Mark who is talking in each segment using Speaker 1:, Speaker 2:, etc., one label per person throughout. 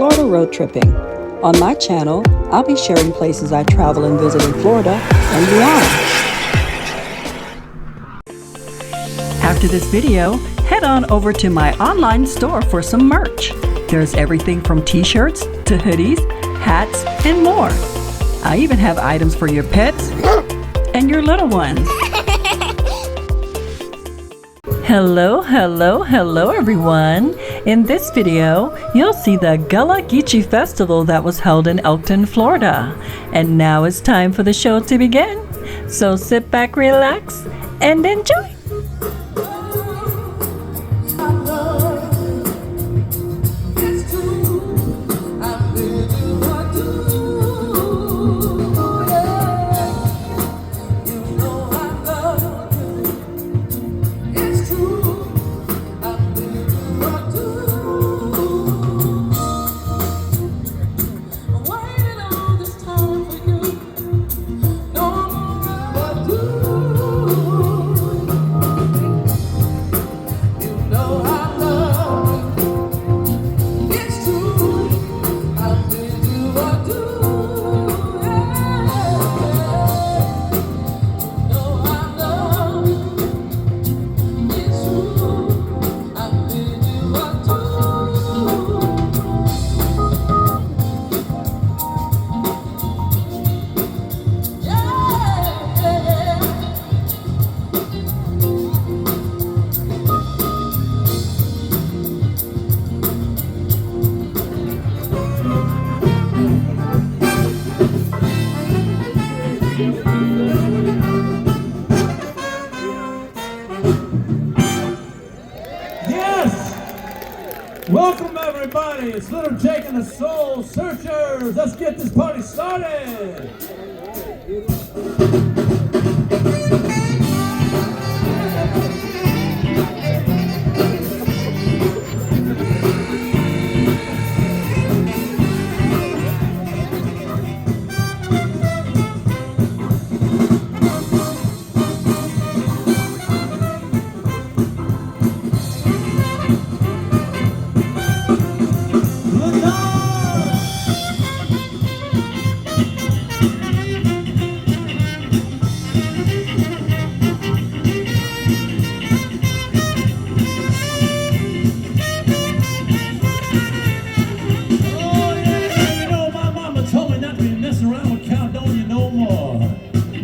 Speaker 1: Florida road tripping. On my channel, I'll be sharing places I travel and visit in Florida and beyond. After this video, head on over to my online store for some merch. There's everything from t-shirts to hoodies, hats, and more. I even have items for your pets and your little ones. Hello everyone. In this video, you'll see the Gullah Geechee Festival that was held in Elkton, Florida. And now it's time for the show to begin. So sit back, relax, and enjoy.
Speaker 2: Welcome everybody, it's Little Jake and the Soul Searchers. Let's get this party started.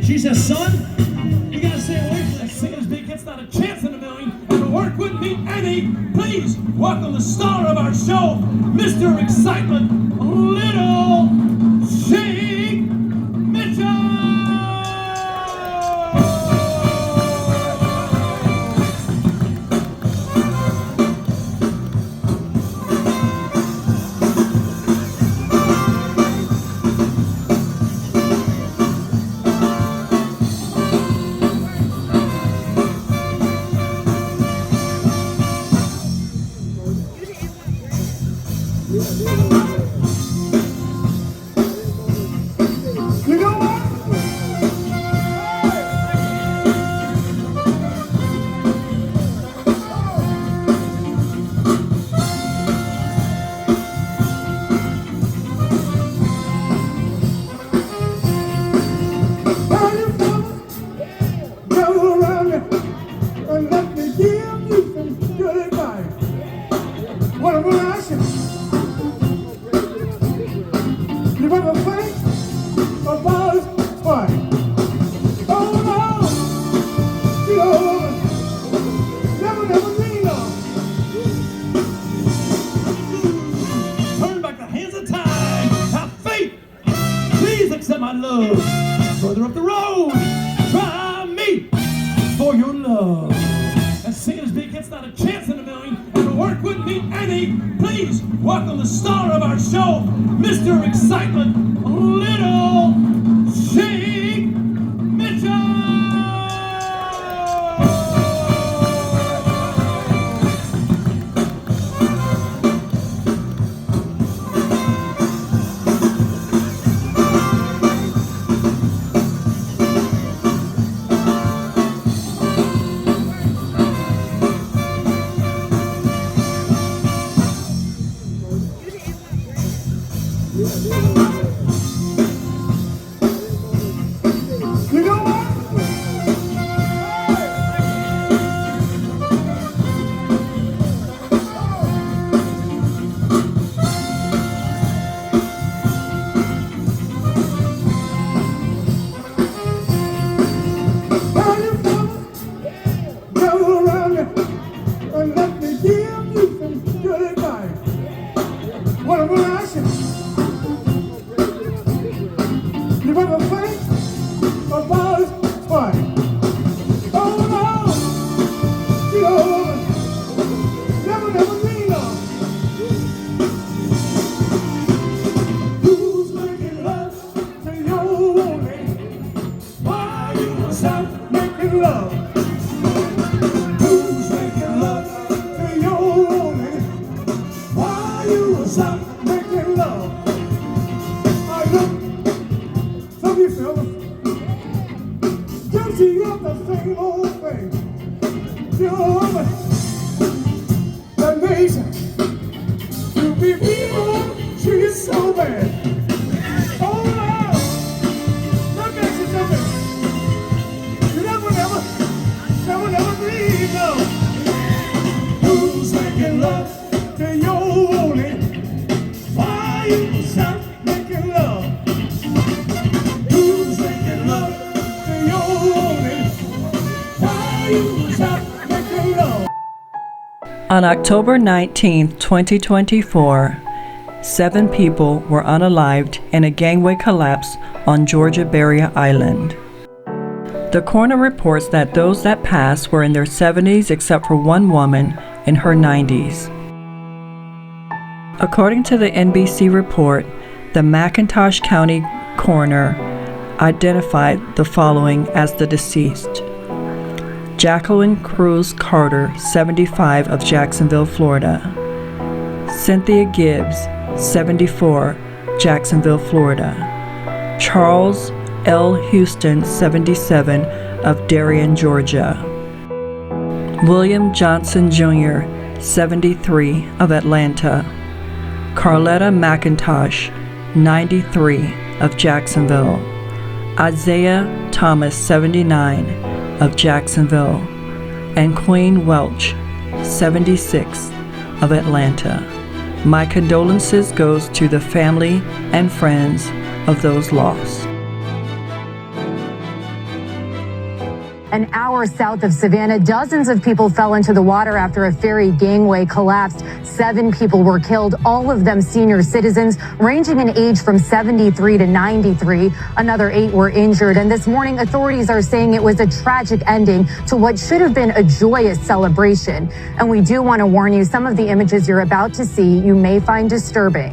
Speaker 2: She says, son, you gotta stay away from that singer's beat. It's not a chance in a million. And to work with me, Eddie, please welcome the star of our show, Mr. Excitement, Little Jake Mitchell. You know what? Go around and let me give you some good advice. What am I asking? You ever think about it twice? Oh no! You know, never lean on. Turn back the hands of time. Have faith. Please accept my love. Further up the road, try me for your love. And singing big, it's not a chance in a million. And to work with me, Eddie, please welcome the star of our show, Mr. Excitement, Little Jake Mitchell. Good advice. What am I asking? You better think about it twice. Oh no! You know, never lean on. Who's making love to your woman? Why you stop making love? Who's making love to your woman? Why you stop making love? I know some of you fellas guilty of the same old thing. You know what? That nation to be people treated so bad. Oh wow! That makes you something. You never breathe, no. Who's making love to your woman? Why you stop making love? Who's making love to your woman? Why you stop making love?
Speaker 1: On October 19, 2024, 7 people were unalived in a gangway collapse on Georgia Barrier Island. The coroner reports that those that passed were in their 70s except for one woman in her 90s. According to the NBC report, the McIntosh County coroner identified the following as the deceased: Jacqueline Cruz Carter, 75, of Jacksonville, Florida; Cynthia Gibbs, 74, Jacksonville, Florida; Charles L. Houston, 77, of Darien, Georgia; William Johnson Jr., 73, of Atlanta; Carletta McIntosh, 93, of Jacksonville; Isaiah Thomas, 79, of Jacksonville; and Queen Welch, 76, of Atlanta. My condolences goes to the family and friends of those lost.
Speaker 3: An hour south of Savannah, dozens of people fell into the water after a ferry gangway collapsed. 7 people were killed, all of them senior citizens, ranging in age from 73 to 93. Another 8 were injured, and this morning authorities are saying it was a tragic ending to what should have been a joyous celebration. And we do want to warn you, some of the images you're about to see you may find disturbing.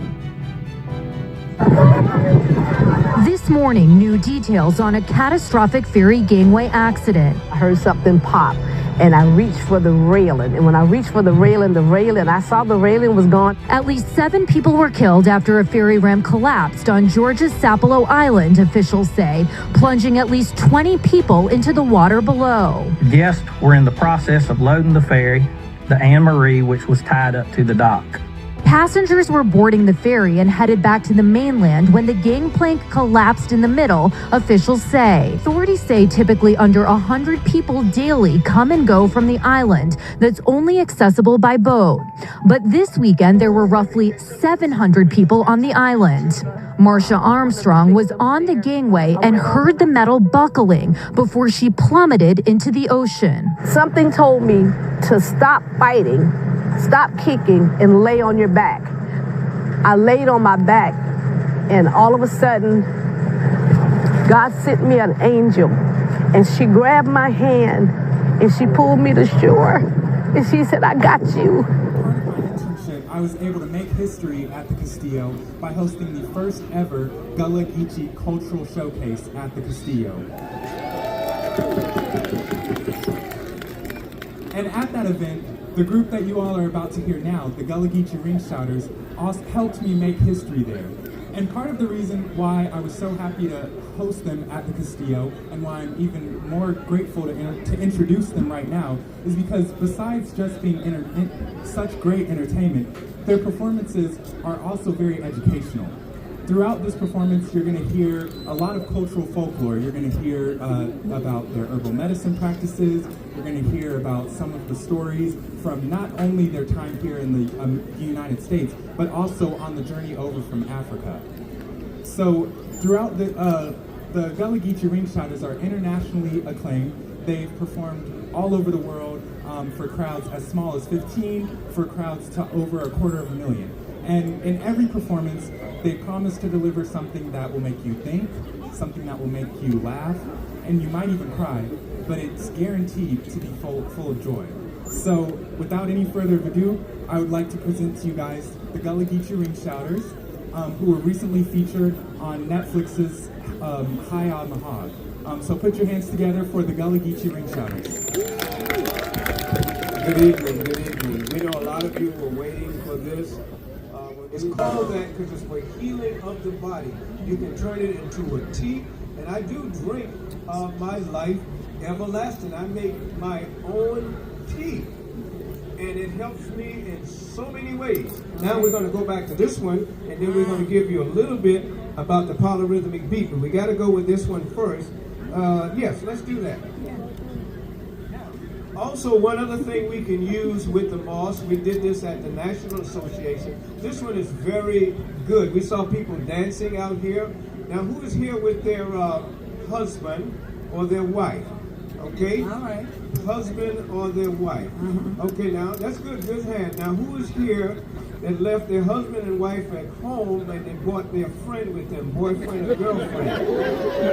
Speaker 3: This morning, new details on a catastrophic ferry gangway accident.
Speaker 4: I heard something pop, and I reached for the railing. And when I reached for the railing, I saw the railing was gone.
Speaker 3: At least 7 people were killed after a ferry ramp collapsed on Georgia's Sapelo Island, officials say, plunging at least 20 people into the water below.
Speaker 5: Guests were in the process of loading the ferry, the Anne Marie, which was tied up to the dock.
Speaker 3: Passengers were boarding the ferry and headed back to the mainland when the gangplank collapsed in the middle, officials say. Authorities say typically under 100 people daily come and go from the island that's only accessible by boat. But this weekend, there were roughly 700 people on the island. Marsha Armstrong was on the gangway and heard the metal buckling before she plummeted into the ocean.
Speaker 4: Something told me to stop fighting, stop kicking, and lay on your back. I laid on my back, and all of a sudden, God sent me an angel, and she grabbed my hand, and she pulled me to shore, and she said, "I got you."
Speaker 6: I was able to make history at the Castillo by hosting the first ever Gullah Geechee cultural showcase at the Castillo. And at that event, the group that you all are about to hear now, the Gullah Geechee Ring Shouters, also helped me make history there. And part of the reason why I was so happy to host them at the Castillo, and why I'm even more grateful to introduce them right now, is because besides just being such great entertainment, their performances are also very educational. Throughout this performance, you're going to hear a lot of cultural folklore. You're going to hear about their herbal medicine practices. You're going to hear about some of the stories from not only their time here in the United States, but also on the journey over from Africa. So throughout the Gullah Geechee Ring Shouters are internationally acclaimed. They've performed all over the world for crowds as small as 15, for crowds to over 250,000. And in every performance, they promise to deliver something that will make you think, something that will make you laugh, and you might even cry, but it's guaranteed to be full of joy. So, without any further ado, I would like to present to you guys the Gullah Geechee Ring Shouters, who were recently featured on Netflix's High on the Hog. So put your hands together for the Gullah Geechee Ring Shouters.
Speaker 7: Good evening, good evening. We know a lot of you were waiting for this. It's called that because it's for healing of the body. You can turn it into a tea, and I do drink my life everlasting. I make my own tea, and it helps me in so many ways. Now we're going to go back to this one, and then we're going to give you a little bit about the polyrhythmic beat, but we got to go with this one first. Yes, let's do that. Also, one other thing we can use with the moss, we did this at the National Association. This one is very good. We saw people dancing out here. Now, who is here with their husband or their wife? Okay?
Speaker 8: All right.
Speaker 7: Husband or their wife. Okay, now, that's good. Good hand. Now, who is here that left their husband and wife at home and they brought their friend with them, boyfriend or girlfriend?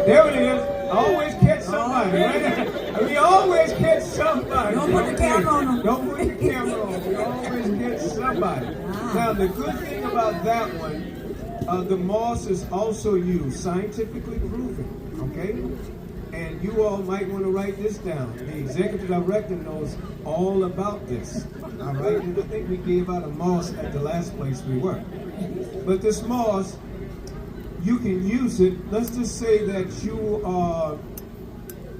Speaker 7: There it is. Always catch somebody, right? We always catch somebody.
Speaker 8: Don't put the camera on them.
Speaker 7: Don't put the camera on. We always get somebody. Now, the good thing about that one, the moss is also used, scientifically proven, okay? And you all might want to write this down. The executive director knows all about this, all right? And I think we gave out a moss at the last place we were. But this moss, you can use it. Let's just say that you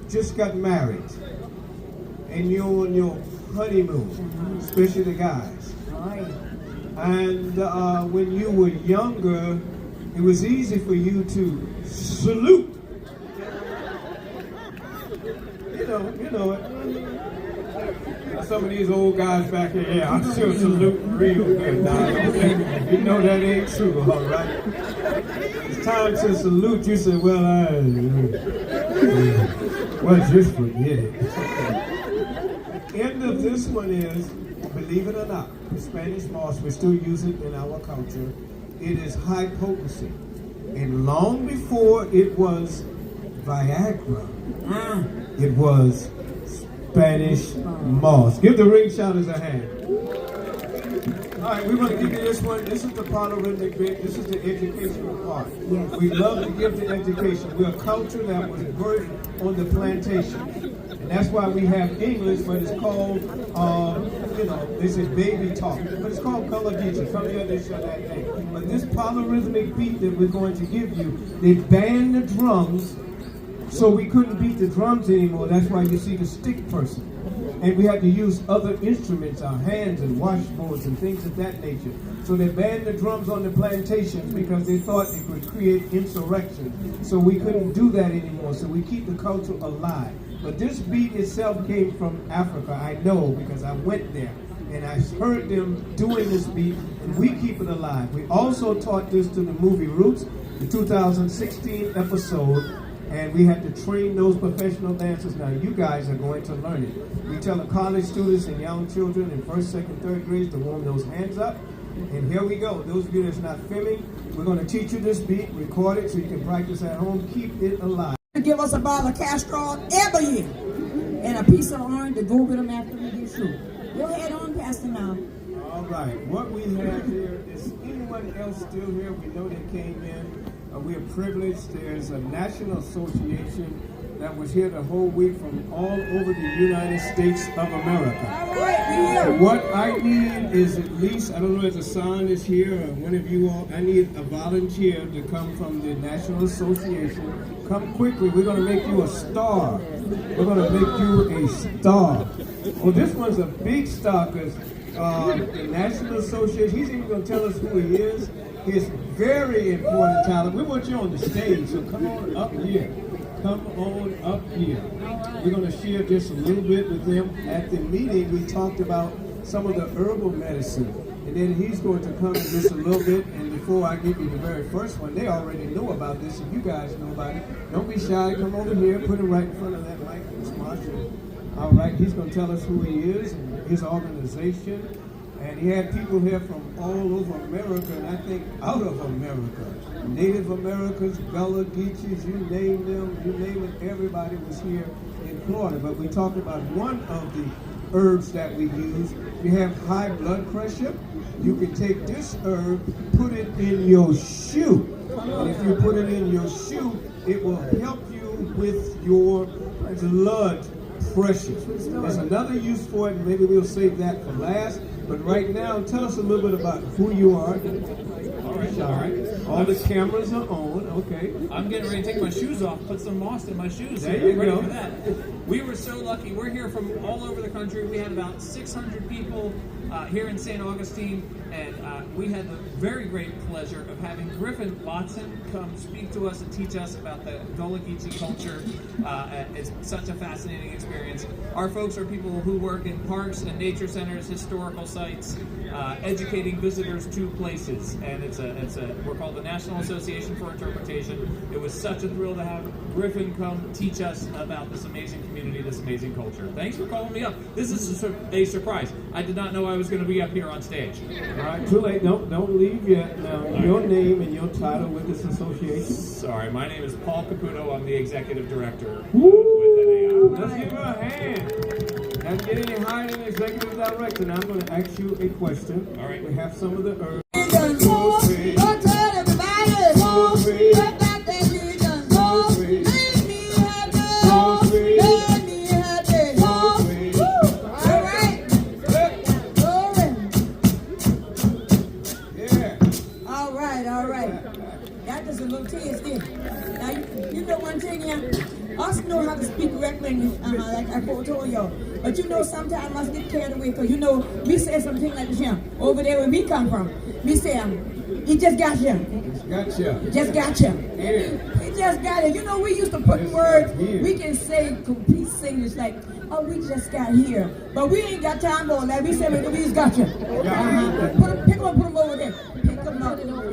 Speaker 7: just got married and you're on your honeymoon, especially the guys. And when you were younger, it was easy for you to salute. You know it. Some of these old guys back here, yeah, I'm still saluting real good now. You know that ain't true, all right? It's time to salute. You say, well, just forget it. End of this one is, believe it or not, the Spanish moss, we still use it in our culture. It is high potency. And long before it was Viagra, it was Spanish moss. Give the ring shouters a hand. All right, we're going to give you this one. This is the polyrhythmic bit. This is the educational part.
Speaker 8: Yes. We
Speaker 7: love to give the education. We're a culture that was birthed on the plantation. And that's why we have English, but it's called, they say baby talk. But it's called Gullah Geechee. Come here, they show that thing. But this polyrhythmic beat that we're going to give you, they banned the drums, so we couldn't beat the drums anymore. That's why you see the stick person. And we had to use other instruments, our hands and washboards and things of that nature. So they banned the drums on the plantations because they thought it would create insurrection. So we couldn't do that anymore. So we keep the culture alive. But this beat itself came from Africa. I know because I went there. And I heard them doing this beat, and we keep it alive. We also taught this to the movie Roots, the 2016 episode. And we had to train those professional dancers. Now you guys are going to learn it. We tell the college students and young children in 1st, 2nd, 3rd grades to warm those hands up. And here we go. Those of you that's not filming, we're going to teach you this beat, record it so you can practice at home. Keep it alive.
Speaker 8: Give us a bottle of castor oil every year and a piece of orange to go with them after we get through. Go ahead on, Pastor now.
Speaker 7: All right. What we have here is anyone else still here? We know they came in. We are privileged. There's a national association that was here the whole week from all over the United States of America. What I need is at least, I don't know if the son is here or one of you all, I need a volunteer to come from the National Association. Come quickly, we're going to make you a star. We're going to make you a star. Well, this one's a big star because the National Association, he's even going to tell us who he is. He's very important talent. We want you on the stage, so come on up here. Come on up here. We're going to share just a little bit with them. At the meeting, we talked about some of the herbal medicine. And then he's going to come in just a little bit. And before I give you the very first one, they already know about this. If you guys know about it, don't be shy. Come over here. Put it right in front of that mic. It's Marsha. All right, he's going to tell us who he is and his organization. And he had people here from all over America, and I think out of America. Native Americans, Gullah Geechees, you name them, you name it, everybody was here in Florida. But we talked about one of the herbs that we use. If you have high blood pressure, you can take this herb, put it in your shoe. And if you put it in your shoe, it will help you with your blood pressure. There's another use for it, and maybe we'll save that for last. But right now, tell us a little bit about who you are.
Speaker 9: All right.
Speaker 7: All the cameras are on. Okay.
Speaker 9: I'm getting ready to take my shoes off, put some moss in my shoes.
Speaker 7: There
Speaker 9: I'm
Speaker 7: you
Speaker 9: ready
Speaker 7: go.
Speaker 9: for that. We were so lucky. We're here from all over the country. We had about 600 people here in St. Augustine, and we had the very great pleasure of having Griffin Watson come speak to us and teach us about the Gullah Geechee culture. It's such a fascinating experience. Our folks are people who work in parks and nature centers, historical sites, educating visitors to places, and we're called the National Association for Interpretation. It was such a thrill to have Griffin come teach us about this amazing community, this amazing culture. Thanks for calling me up. This is a surprise. I did not know I was going to be up here on stage.
Speaker 7: All right, too late. Don't leave yet. Now, your name and your title with this association.
Speaker 9: Sorry, my name is Paul Caputo. I'm the executive director
Speaker 7: Woo!
Speaker 9: with NAI.
Speaker 7: Let's give her a hand. Now, getting you hired an executive director. Now, I'm going to ask you a question.
Speaker 9: All right.
Speaker 7: We have some of the herbs.
Speaker 8: Us know how to speak correct English, like I told y'all. But you know, sometimes us get carried away, because you know, we say something like this here. Over there where we come from, we say, he just got you.
Speaker 7: Gotcha.
Speaker 8: Just got you.
Speaker 7: Yeah.
Speaker 8: He just got it. You know, we used to put words, we can say complete English like, oh, we just got here. But we ain't got time for all that. We say, we just got you. Pick them up, put them over there. Pick them up, over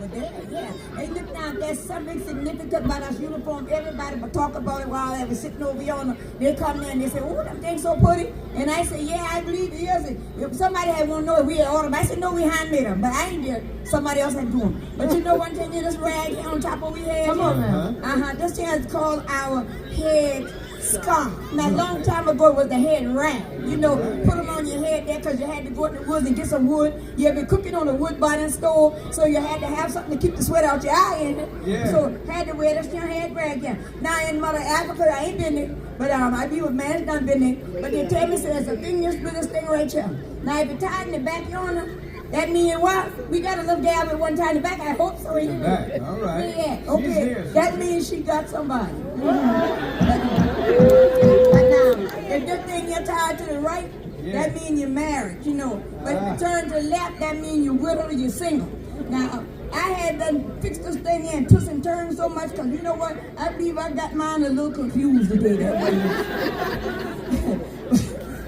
Speaker 8: there. Yeah. Hey, look now, there's something significant about us uniform. Everybody but talk about it while they were sitting over here. They come in and they say, oh, that thing's so pretty. And I say, yeah, I believe it is. If somebody had want to know if we had ordered them, I said, no, we handmade them. But I ain't there. Somebody else had to do them. But you know one thing, this rag here on top of we head. Come on, man. This here is called our head scarf. Now, a long time ago, it was the head rag. You know, put them on your head there because you had to go in the woods and get some wood. You had been cooking on a wood burning stove, so you had to have something to keep the sweat out your eye in it.
Speaker 7: Yeah.
Speaker 8: So, had to wear this your head rag here. Now, in Mother Africa, I ain't been there, but I be with man, done been there. But they tell me, there's a thing, this thing right here. Now, if you tie it in the back yonder, that means what? We got a little gal with one tie in the back. I hope so.
Speaker 7: In the back, all right.
Speaker 8: Yeah, okay.
Speaker 7: Here,
Speaker 8: that means she got somebody. But now, if this thing you're tied to the right, that means you're married, you know. But if you turn to the left, that means you're widow or you're single. Now, I had done fixed this thing here and twists and turns so much because you know what? I believe I got mine a little confused today.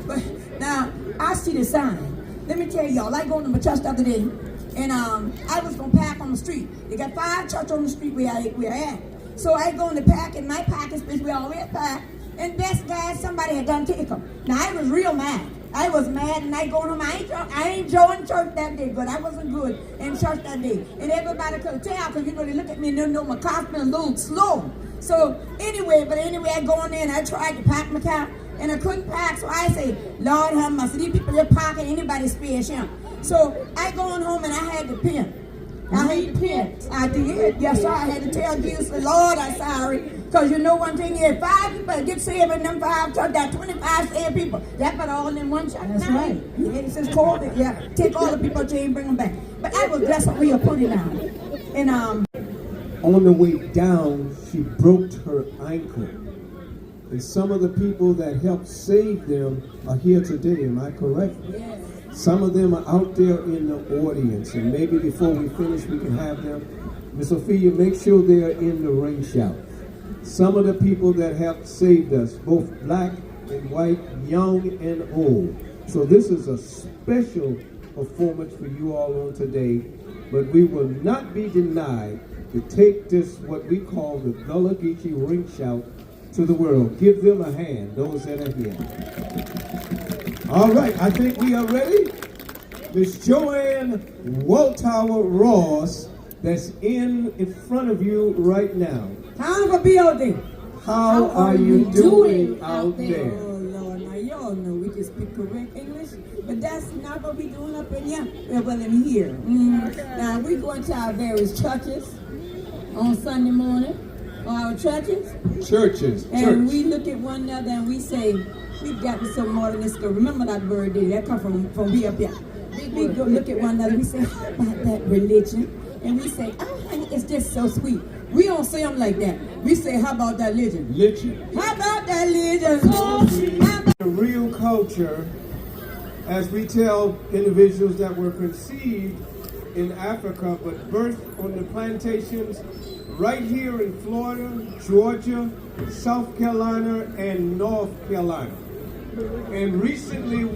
Speaker 8: But now, I see the sign. Let me tell y'all, I go to my church the other day, and I was going to park on the street. They got 5 churches on the street where I at. So I go in the park, and my parking space where I always park, and best guys, somebody had done take them. Now, I was real mad. I was mad, and I go home. I ain't joined church that day, but I wasn't good in church that day. And everybody could tell, because, you know, they look at me and they know my car's been a little slow. So anyway, I go in there, and I tried to park my car, and I couldn't park, so I say, Lord have mercy, these people just parking anybody's space here. So I go on home, and I had to repent. I did. Yes, sir. I had to tell Jesus, Lord, I'm sorry. Because you know one thing, if 5 people get saved in them 5 churches, that 25 saved people. That put all in one church. That's right. Yeah, since COVID, yeah. Take all the people to and bring them back. But I was dressed up real pretty now. And
Speaker 7: on the way down, she broke her ankle. And some of the people that helped save them are here today. Am I correct?
Speaker 8: yes.
Speaker 7: Some of them are out there in the audience, and maybe before we finish, we can have them. Miss Sophia, make sure they are in the ring shout. Some of the people that have saved us, both black and white, young and old. So this is a special performance for you all on today, but we will not be denied to take this, what we call the Gullah Geechee ring shout, to the world. Give them a hand, those that are here. All right, I think we are ready. Miss Joanne Waltower Ross, that's in front of you right now.
Speaker 8: Time for building.
Speaker 7: How are you doing out there?
Speaker 8: Oh Lord, now y'all know we can speak correct English, but that's not what we doing up in here. Well, in here. Now we going to our various churches on Sunday morning, or our churches. And we look at one another and we say, we've gotten so modernistic. Remember that word there? That come from we up here. We go look at one another. We say, how about that religion? And we say, oh, honey, it's just so sweet. We don't say them like that. We say, how about that religion? How about that religion?
Speaker 7: The real culture, as we tell individuals that were conceived in Africa, but birthed on the plantations right here in Florida, Georgia, South Carolina, and North Carolina. And recently,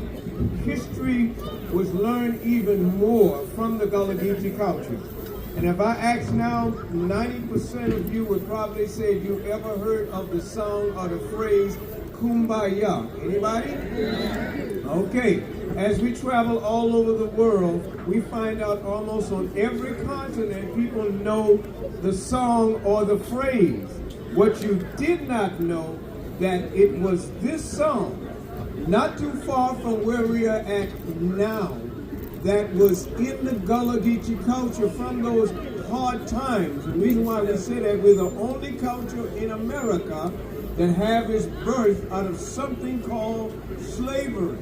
Speaker 7: history was learned even more from the Gullah Geechee culture. And if I ask now, 90% of you would probably say, you ever heard of the song or the phrase, Kumbaya? Anybody? Okay. As we travel all over the world, we find out almost on every continent, people know the song or the phrase. What you did not know, that it was this song, not too far from where we are at now, that was in the Gullah Geechee culture from those hard times. The reason why we say that, we're the only culture in America that have its birth out of something called slavery.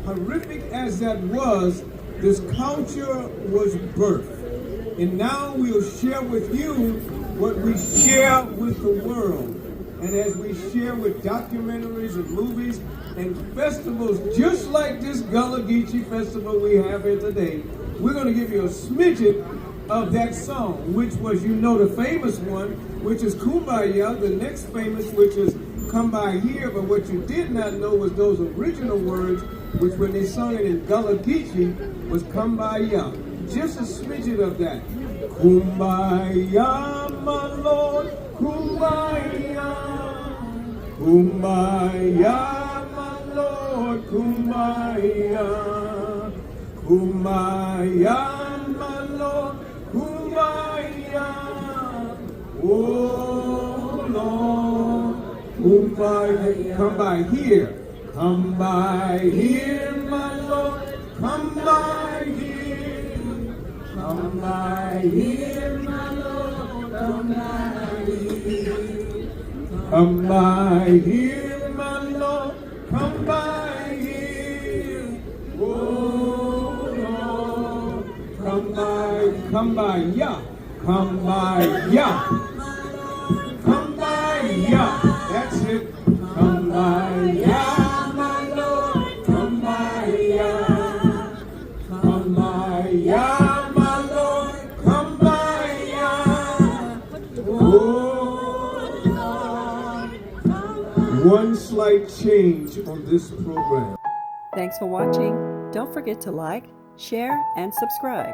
Speaker 7: Horrific as that was, this culture was birthed. And now we'll share with you what we share with the world. And as we share with documentaries and movies and festivals, just like this Gullah Geechee Festival we have here today, we're going to give you a smidget of that song, which was, you know, the famous one, which is Kumbaya, the next famous, which is Come By Here. But what you did not know was those original words, which when they sung it in Gullah Geechee, was Come By Ya. Just a smidget of that. Kumbaya, my Lord, Kumbaya. Kumbaya, my Lord, Kumbaya. Kumbaya, my Lord, Kumbaya. Oh Lord, Kumbaya. Come by here. Come by here, my Lord. Come by here. Come by here, my Lord. Come by here. Come by here, my Lord. Come by here. Oh Lord. Come by ya. Come by ya. Come by ya. That's it. Come by ya. One slight change on this program.
Speaker 1: Thanks for watching. Don't forget to like, share, and subscribe.